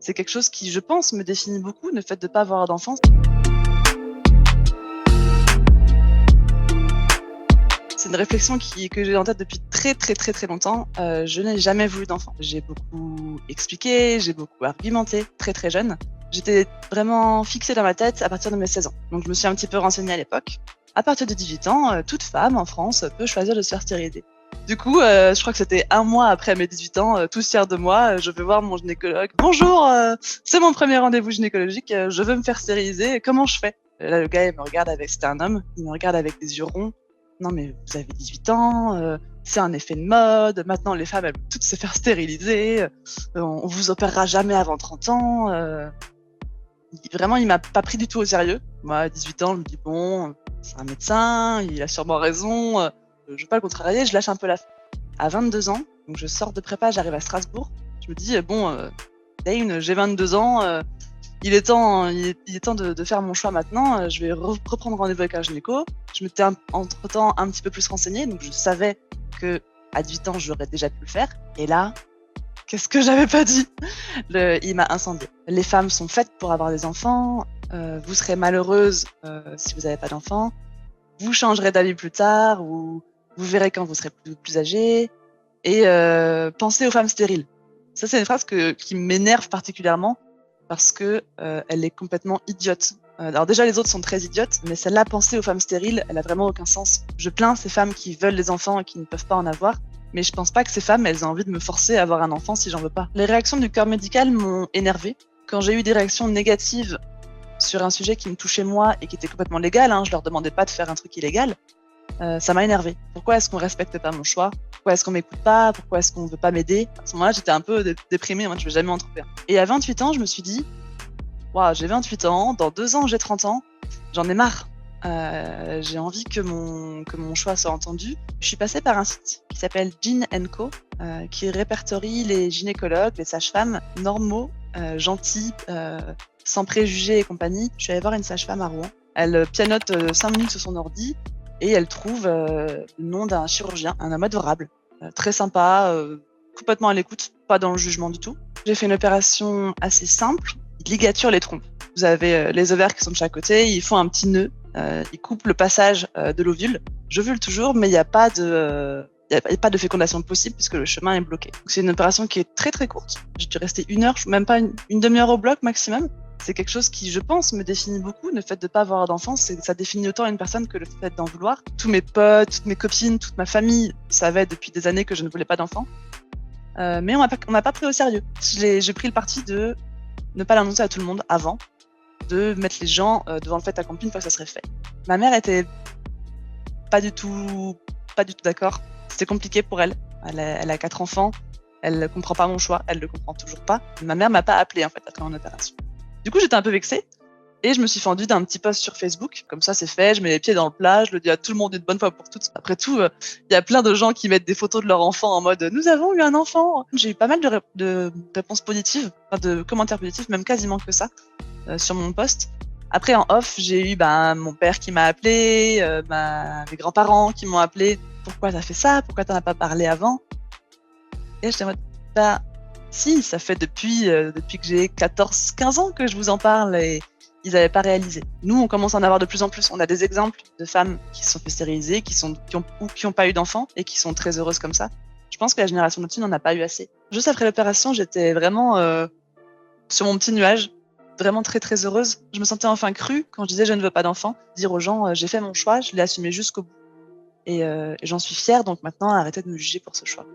C'est quelque chose qui, je pense, me définit beaucoup, le fait de pas avoir d'enfant. C'est une réflexion que j'ai en tête depuis très longtemps. Je n'ai jamais voulu d'enfant. J'ai beaucoup expliqué, j'ai beaucoup argumenté, très jeune. J'étais vraiment fixée dans ma tête à partir de mes 16 ans. Donc je me suis un petit peu renseignée à l'époque. À partir de 18 ans, toute femme en France peut choisir de se faire stériliser. Du coup, je crois que c'était 1 mois après mes 18 ans, tous fiers de moi, je vais voir mon gynécologue. «Bonjour, c'est mon premier rendez-vous gynécologique, je veux me faire stériliser, comment je fais?» Là, le gars, il me regarde c'était un homme, il me regarde avec des yeux ronds. «Non mais vous avez 18 ans, c'est un effet de mode, maintenant les femmes, elles veulent toutes se faire stériliser, on vous opérera jamais avant 30 ans». Vraiment, il m'a pas pris du tout au sérieux. Moi, à 18 ans, je me dis: «Bon, c'est un médecin, il a sûrement raison, je vais pas le contrarier», je lâche un peu l'affaire. À 22 ans, donc je sors de prépa, j'arrive à Strasbourg. Je me dis: «Bon, Dane, j'ai 22 ans, il est temps de faire mon choix maintenant, je vais reprendre rendez-vous avec un gynéco». Je m'étais entre-temps un petit peu plus renseignée, donc je savais qu'à 18 ans, j'aurais déjà pu le faire. Et là, qu'est-ce que j'avais pas dit? Il m'a incendiée. «Les femmes sont faites pour avoir des enfants, vous serez malheureuse, si vous avez pas d'enfants. Vous changerez d'avis plus tard ou vous verrez quand vous serez plus âgée et pensez aux femmes stériles». Ça, c'est une phrase qui m'énerve particulièrement parce que, elle est complètement idiote. Alors déjà, les autres sont très idiotes, mais celle-là, «penser aux femmes stériles», elle a vraiment aucun sens. Je plains ces femmes qui veulent des enfants et qui ne peuvent pas en avoir, mais je pense pas que ces femmes, elles aient envie de me forcer à avoir un enfant si j'en veux pas. Les réactions du corps médical m'ont énervée. Quand j'ai eu des réactions négatives sur un sujet qui me touchait moi et qui était complètement légal, hein, je leur demandais pas de faire un truc illégal, ça m'a énervée. Pourquoi est-ce qu'on respecte pas mon choix? Pourquoi est-ce qu'on m'écoute pas? Pourquoi est-ce qu'on veut pas m'aider? À ce moment-là, j'étais un peu déprimée, moi, je vais jamais en trouver un. Et à 28 ans, je me suis dit: «Waouh, j'ai 28 ans, dans 2 ans, j'ai 30 ans, j'en ai marre. J'ai envie que mon choix soit entendu». Je suis passée par un site qui s'appelle Gyn & Co, qui répertorie les gynécologues, les sages-femmes normaux, gentils, sans préjugés et compagnie. Je suis allée voir une sage-femme à Rouen. Elle pianote 5 minutes sur son ordi et elle trouve le nom d'un chirurgien, un homme adorable, très sympa, complètement à l'écoute, pas dans le jugement du tout. J'ai fait une opération assez simple, ils ligaturent les trompes. Vous avez les ovaires qui sont de chaque côté, ils font un petit nœud, ils coupent le passage de l'ovule. J'ovule toujours, mais il n'y a pas de fécondation possible puisque le chemin est bloqué. Donc c'est une opération qui est très courte. J'ai dû rester 1 heure, même pas une demi-heure au bloc maximum. C'est quelque chose qui, je pense, me définit beaucoup. Le fait de pas avoir d'enfant, ça définit autant une personne que le fait d'en vouloir. Tous mes potes, toutes mes copines, toute ma famille savaient depuis des années que je ne voulais pas d'enfant. Mais on m'a pas pris au sérieux. J'ai pris le parti de ne pas l'annoncer à tout le monde avant, de mettre les gens devant le fait accompli une fois que ça serait fait. Ma mère était pas du tout d'accord. C'était compliqué pour elle. Elle a 4 enfants. Elle comprend pas mon choix. Elle le comprend toujours pas. Ma mère m'a pas appelée en fait après mon opération. Du coup, j'étais un peu vexée et je me suis fendue d'un petit post sur Facebook. Comme ça, c'est fait. Je mets les pieds dans le plat. Je le dis à tout le monde une bonne fois pour toutes. Après tout, il y a plein de gens qui mettent des photos de leur enfant en mode «Nous avons eu un enfant». J'ai eu pas mal de réponses positives, enfin de commentaires positifs, même quasiment que ça, sur mon post. Après, en off, j'ai eu mon père qui m'a appelé, mes grands-parents qui m'ont appelé. «Pourquoi t'as fait ça? Pourquoi t'en as pas parlé avant?» Et j'étais en mode «Bah, si, ça fait depuis que j'ai 14-15 ans que je vous en parle et ils n'avaient pas réalisé». Nous, on commence à en avoir de plus en plus. On a des exemples de femmes qui se sont fait stériliser, qui ont pas eu d'enfants et qui sont très heureuses comme ça. Je pense que la génération d'au-dessus n'en a pas eu assez. Juste après l'opération, j'étais vraiment sur mon petit nuage, vraiment très heureuse. Je me sentais enfin crue quand je disais «Je ne veux pas d'enfant». Dire aux gens «J'ai fait mon choix, je l'ai assumé jusqu'au bout et j'en suis fière, donc maintenant arrêtez de me juger pour ce choix».